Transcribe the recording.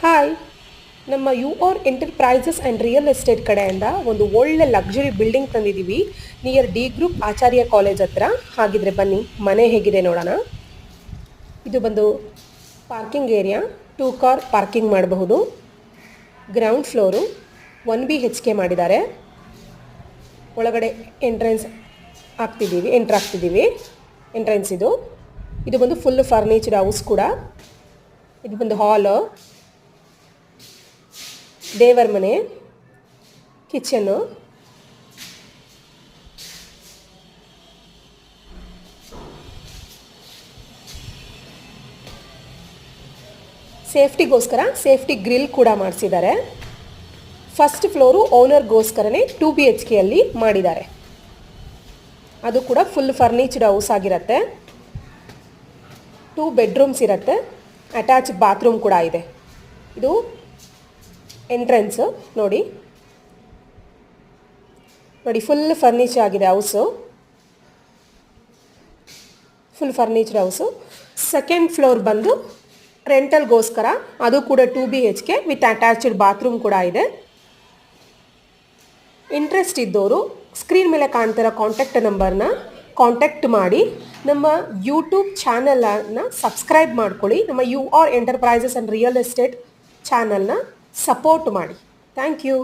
Hi, ನಮ್ಮ U R enterprises and real estate ಕಡೆಯಿಂದ ಒಂದು ಒಳ್ಳೆ ಲಕ್ಸುರಿ ಬಿಲ್ಡಿಂಗ್ ತಂದಿದ್ದೀವಿ near D group Acharya college ಹತ್ರ. ಹಾಗಿದ್ರೆ ಬನ್ನಿ ಮನೆ ಹೇಗಿದೆ ನೋಡೋಣ. ಇದು ಬಂದು ಪಾರ್ಕಿಂಗ್ ಏರಿಯಾ, 2 ಕಾರ್ ಪಾರ್ಕಿಂಗ್ ಮಾಡಬಹುದು. ಗ್ರೌಂಡ್ ಫ್ಲೋರು 1 BHK ಮಾಡಿದ್ದಾರೆ. ಒಳಗಡೆ ಎಂಟ್ರ್ ಆಗ್ತಿದ್ದೀವಿ. ಎಂಟ್ರೆನ್ಸ್ ಇದು ಬಂದು ಫುಲ್ ಫರ್ನಿಚರ್ಡ್ ಹೌಸ್ ಕೂಡ. ಇದು ಬಂದು ಹಾಲು, ದೇವರ ಮನೆ, ಕಿಚನ್ನು, ಸೇಫ್ಟಿಗೋಸ್ಕರ ಸೇಫ್ಟಿ ಗ್ರಿಲ್ ಕೂಡ ಮಾಡಿಸಿದ್ದಾರೆ. ಫಸ್ಟ್ ಫ್ಲೋರು ಓನರ್ಗೋಸ್ಕರನೇ 2 BHKಯಲ್ಲಿ ಮಾಡಿದ್ದಾರೆ. ಅದು ಕೂಡ ಫುಲ್ ಫರ್ನಿಚರ್ಡ್ ಹೌಸ್ ಆಗಿರುತ್ತೆ. 2 ಬೆಡ್ರೂಮ್ಸ್ ಇರುತ್ತೆ. ಅಟ್ಯಾಚ್ ಬಾತ್ರೂಮ್ ಕೂಡ ಇದೆ. ಇದು ಎಂಟ್ರೆನ್ಸು ನೋಡಿ ಫುಲ್ ಫರ್ನಿಚರ್ ಆಗಿದೆ house. Full furniture house. Second floor ಬಂದು ರೆಂಟಲ್ಗೋಸ್ಕರ, ಅದು ಕೂಡ 2 BHK ವಿತ್ ಅಟ್ಯಾಚ್ಡ್ ಬಾತ್ರೂಮ್ ಕೂಡ ಇದೆ. ಇಂಟ್ರೆಸ್ಟ್ ಇದ್ದವರು ಸ್ಕ್ರೀನ್ ಮೇಲೆ ಕಾಣ್ತಿರೋ ಕಾಂಟ್ಯಾಕ್ಟ್ ನಂಬರ್ನ ಕಾಂಟ್ಯಾಕ್ಟ್ ಮಾಡಿ ನಮ್ಮ ಯೂಟ್ಯೂಬ್ ಚಾನಲನ್ನು ಸಬ್ಸ್ಕ್ರೈಬ್ ಮಾಡ್ಕೊಳ್ಳಿ. ನಮ್ಮ U R enterprises and real estate ಚಾನಲ್ನ ಸಪೋರ್ಟ್ ಮಾಡಿ. Thank you.